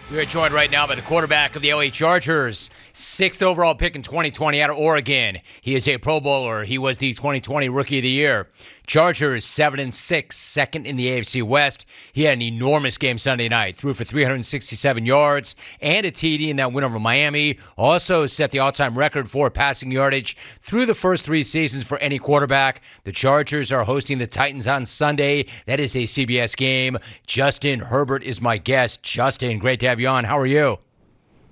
We are joined right now by the quarterback of the LA Chargers, 6th overall pick in 2020 out of Oregon. He is a Pro Bowler. He was the 2020 Rookie of the Year. Chargers 7-6, second in the AFC West. He had an enormous game Sunday night. Threw for 367 yards and a TD in that win over Miami. Also set the all-time record for passing yardage through the first 3 seasons for any quarterback. The Chargers are hosting the Titans on Sunday. That is a CBS game. Justin Herbert is my guest. Justin, great to have you on. How are you?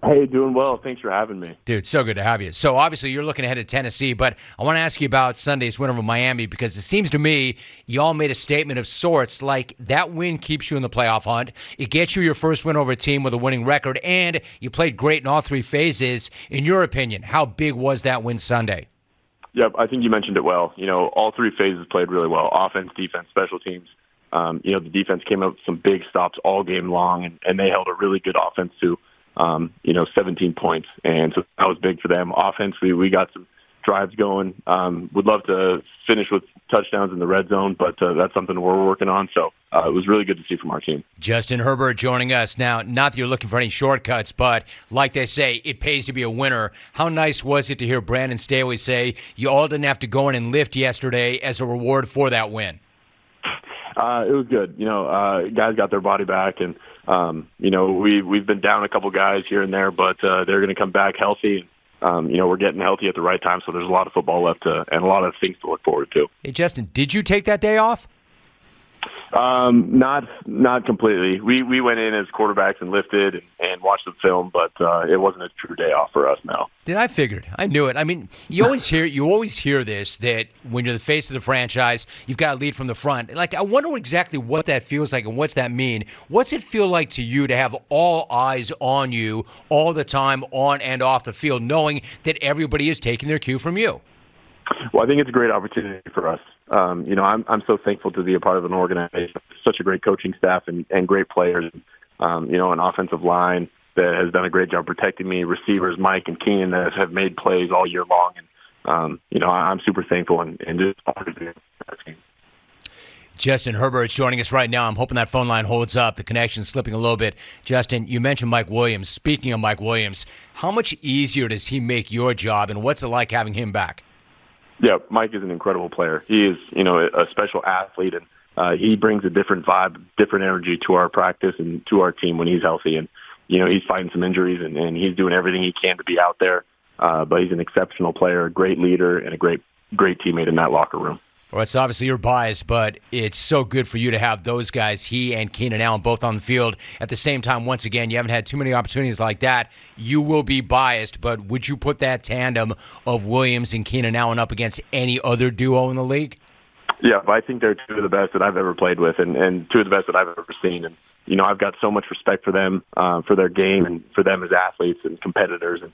Hey, doing well. Thanks for having me. Dude, so good to have you. So obviously you're looking ahead at Tennessee, but I want to ask you about Sunday's win over Miami because it seems to me y'all made a statement of sorts, like that win keeps you in the playoff hunt. It gets you your first win over a team with a winning record, and you played great in all 3 phases. In your opinion, how big was that win Sunday? Yep, I think you mentioned it well. All 3 phases played really well. Offense, defense, special teams. The defense came up with some big stops all game long, and they held a really good offense to 17 points. And so that was big for them. Offense, we got some drives going. Would love to finish with touchdowns in the red zone, but that's something we're working on. So it was really good to see from our team. Justin Herbert joining us. Now, not that you're looking for any shortcuts, but like they say, it pays to be a winner. How nice was it to hear Brandon Staley say you all didn't have to go in and lift yesterday as a reward for that win? It was good. Guys got their body back, and we've been down a couple guys here and there, but they're going to come back healthy. We're getting healthy at the right time, so there's a lot of football left and a lot of things to look forward to. Hey, Justin, did you take that day off? Not completely. We went in as quarterbacks and lifted and watched the film, but it wasn't a true day off for us now. Did I figured? I knew it. I mean, you always hear this, that when you're the face of the franchise, you've got to lead from the front. Like, I wonder exactly what that feels like and what's that mean. What's it feel like to you to have all eyes on you all the time, on and off the field, knowing that everybody is taking their cue from you? Well, I think it's a great opportunity for us. I'm so thankful to be a part of an organization, such a great coaching staff and great players, an offensive line that has done a great job protecting me, receivers Mike and Keenan that have made plays all year long. And, I'm super thankful and just honored to be that team. Justin Herbert is joining us right now. I'm hoping that phone line holds up. The connection's slipping a little bit. Justin, you mentioned Mike Williams. Speaking of Mike Williams, how much easier does he make your job, and what's it like having him back? Yeah, Mike is an incredible player. He is, a special athlete, and he brings a different vibe, different energy to our practice and to our team when he's healthy. And, he's fighting some injuries, and he's doing everything he can to be out there. But he's an exceptional player, a great leader, and a great teammate in that locker room. Well, it's obviously your bias, but it's so good for you to have those guys, he and Keenan Allen, both on the field at the same time. Once again, you haven't had too many opportunities like that. You will be biased, but would you put that tandem of Williams and Keenan Allen up against any other duo in the league? Yeah, I think they're 2 of the best that I've ever played with and 2 of the best that I've ever seen. And, I've got so much respect for them, for their game and for them as athletes and competitors. And,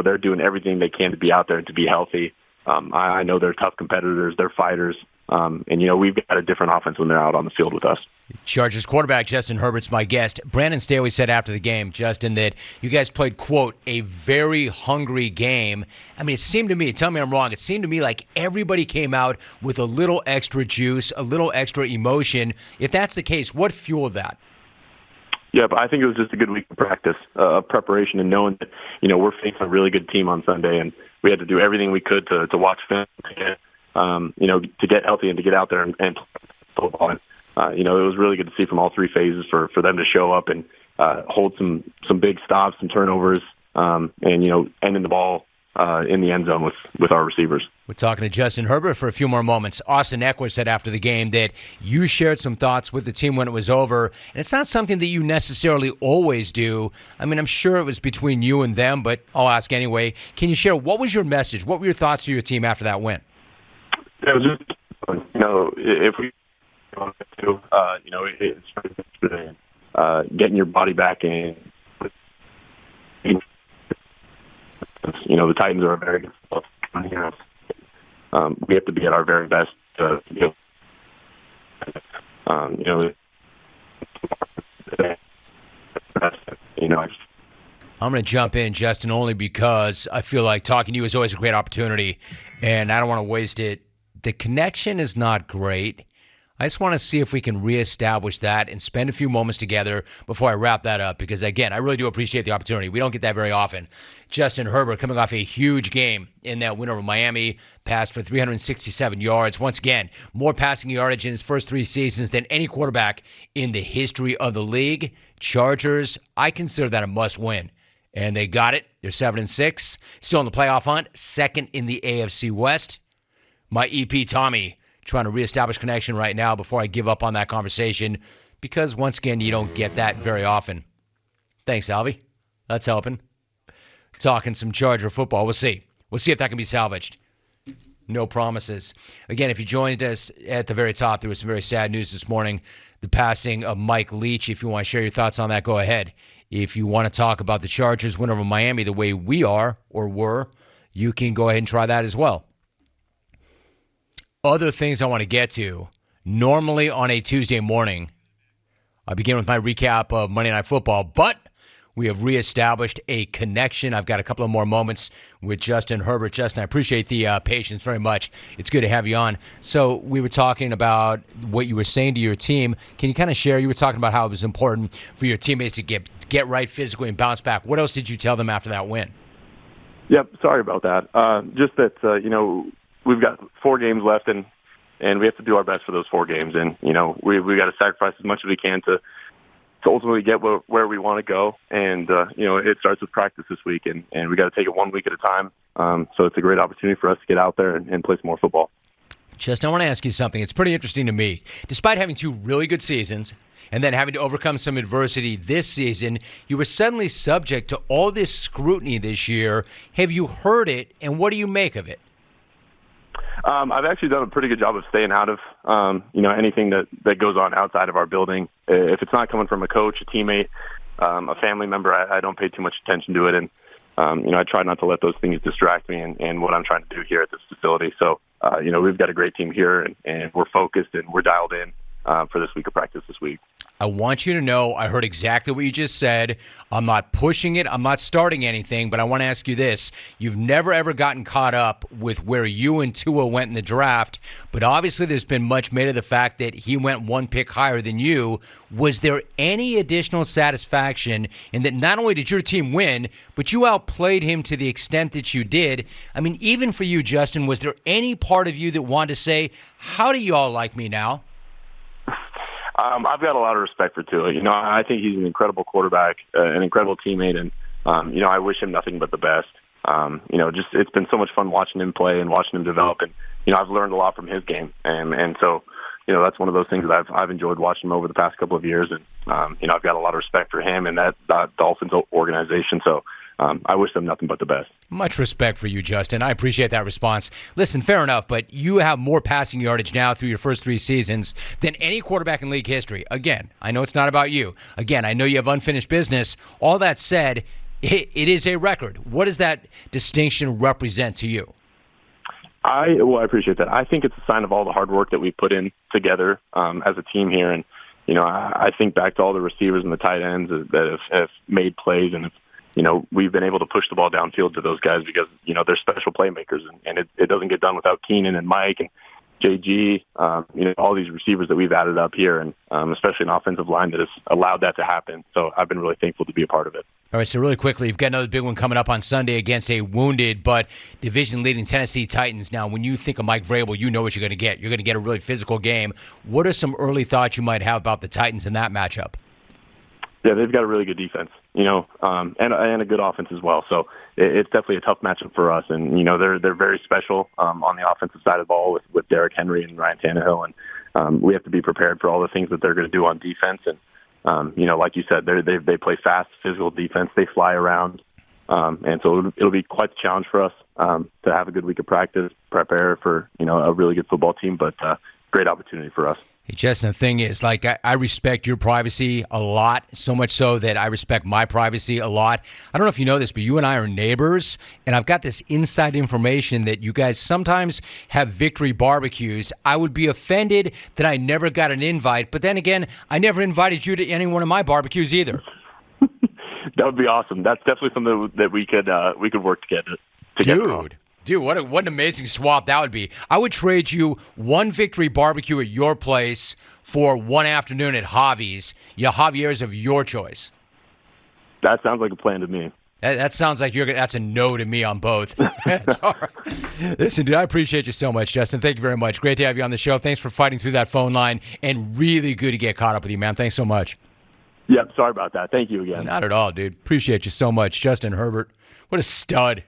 they're doing everything they can to be out there and to be healthy. I know they're tough competitors, they're fighters, and we've got a different offense when they're out on the field with us. Chargers quarterback Justin Herbert's my guest. Brandon Staley said after the game, Justin, that you guys played, quote, a very hungry game. I mean, it seemed to me, tell me I'm wrong, it seemed to me like everybody came out with a little extra juice, a little extra emotion. If that's the case, what fueled that? Yeah, but I think it was just a good week of practice, of preparation, and knowing that, we're facing a really good team on Sunday, and we had to do everything we could to watch film, to get healthy and to get out there and play football. And, it was really good to see from all 3 phases for them to show up and hold some big stops, some turnovers, and, ending the ball in the end zone with our receivers. We're talking to Justin Herbert for a few more moments. Austin Eckler said after the game that you shared some thoughts with the team when it was over, and it's not something that you necessarily always do. I mean, I'm sure it was between you and them, but I'll ask anyway. Can you share, what was your message? What were your thoughts to your team after that win? It was just, if we it's getting your body back in. The Titans are a very good football team. We have to be at our very best to I'm going to jump in, Justin, only because I feel like talking to you is always a great opportunity, and I don't want to waste it. The connection is not great. I just want to see if we can reestablish that and spend a few moments together before I wrap that up because, again, I really do appreciate the opportunity. We don't get that very often. Justin Herbert coming off a huge game in that win over Miami, passed for 367 yards. Once again, more passing yardage in his first 3 seasons than any quarterback in the history of the league. Chargers, I consider that a must-win. And they got it. They're 7-6, still in the playoff hunt, second in the AFC West. My EP, Tommy, trying to reestablish connection right now before I give up on that conversation because, once again, you don't get that very often. Thanks, Alvy. That's helping. Talking some Charger football. We'll see. We'll see if that can be salvaged. No promises. Again, if you joined us at the very top, there was some very sad news this morning. The passing of Mike Leach. If you want to share your thoughts on that, go ahead. If you want to talk about the Chargers win over Miami the way we are or were, you can go ahead and try that as well. Other things I want to get to. Normally on a Tuesday morning, I begin with my recap of Monday Night Football, but we have reestablished a connection. I've got a couple of more moments with Justin Herbert. Justin, I appreciate the patience very much. It's good to have you on. So we were talking about what you were saying to your team. Can you kind of share? You were talking about how it was important for your teammates to get right physically and bounce back. What else did you tell them after that win? Yep, sorry about that. Just that, we've got 4 games left, and we have to do our best for those 4 games. And, we got to sacrifice as much as we can to ultimately get where we want to go. And, it starts with practice this week, and we got to take it 1 week at a time. So it's a great opportunity for us to get out there and play some more football. Justin, I want to ask you something. It's pretty interesting to me. Despite having 2 really good seasons and then having to overcome some adversity this season, you were suddenly subject to all this scrutiny this year. Have you heard it, and what do you make of it? I've actually done a pretty good job of staying out of, anything that goes on outside of our building. If it's not coming from a coach, a teammate, a family member, I don't pay too much attention to it. And, I try not to let those things distract me and what I'm trying to do here at this facility. So, we've got a great team here, and we're focused and we're dialed in for this week of practice this week. I want you to know I heard exactly what you just said. I'm not pushing it. I'm not starting anything, but I want to ask you this. You've never, ever gotten caught up with where you and Tua went in the draft, but obviously there's been much made of the fact that he went 1 pick higher than you. Was there any additional satisfaction in that not only did your team win, but you outplayed him to the extent that you did? I mean, even for you, Justin, was there any part of you that wanted to say, how do you all like me now? I've got a lot of respect for Tua. I think he's an incredible quarterback, an incredible teammate, and I wish him nothing but the best. Just it's been so much fun watching him play and watching him develop, and I've learned a lot from his game, and so that's one of those things that I've enjoyed watching him over the past couple of years, and I've got a lot of respect for him and that Dolphins organization. So I wish them nothing but the best. Much respect for you, Justin. I appreciate that response. Listen, fair enough, but you have more passing yardage now through your first 3 seasons than any quarterback in league history. Again, I know it's not about you. Again, I know you have unfinished business. All that said, it is a record. What does that distinction represent to you? I appreciate that. I think it's a sign of all the hard work that we put in together as a team here. And, I think back to all the receivers and the tight ends that have made plays, and we've been able to push the ball downfield to those guys because, they're special playmakers, and it doesn't get done without Keenan and Mike and JG, all these receivers that we've added up here, and especially an offensive line that has allowed that to happen. So I've been really thankful to be a part of it. All right, so really quickly, you've got another big one coming up on Sunday against a wounded but division-leading Tennessee Titans. Now, when you think of Mike Vrabel, you know what you're going to get. You're going to get a really physical game. What are some early thoughts you might have about the Titans in that matchup? Yeah, they've got a really good defense, and a good offense as well. So it's definitely a tough matchup for us. And, they're very special on the offensive side of the ball with Derrick Henry and Ryan Tannehill. And we have to be prepared for all the things that they're going to do on defense. And, like you said, they play fast, physical defense. They fly around. And so it'll be quite the challenge for us to have a good week of practice, prepare for, a really good football team, but great opportunity for us. Hey, Justin, the thing is, I respect your privacy a lot, so much so that I respect my privacy a lot. I don't know if you know this, but you and I are neighbors, and I've got this inside information that you guys sometimes have victory barbecues. I would be offended that I never got an invite, but then again, I never invited you to any one of my barbecues either. That would be awesome. That's definitely something that we could work together. Dude, what an amazing swap that would be. I would trade you one victory barbecue at your place for one afternoon at Javi's. Javier's of your choice. That sounds like a plan to me. That sounds like that's a no to me on both. It's all right. Listen, dude, I appreciate you so much, Justin. Thank you very much. Great to have you on the show. Thanks for fighting through that phone line, and really good to get caught up with you, man. Thanks so much. Yep, sorry about that. Thank you again. Not at all, dude. Appreciate you so much. Justin Herbert, what a stud.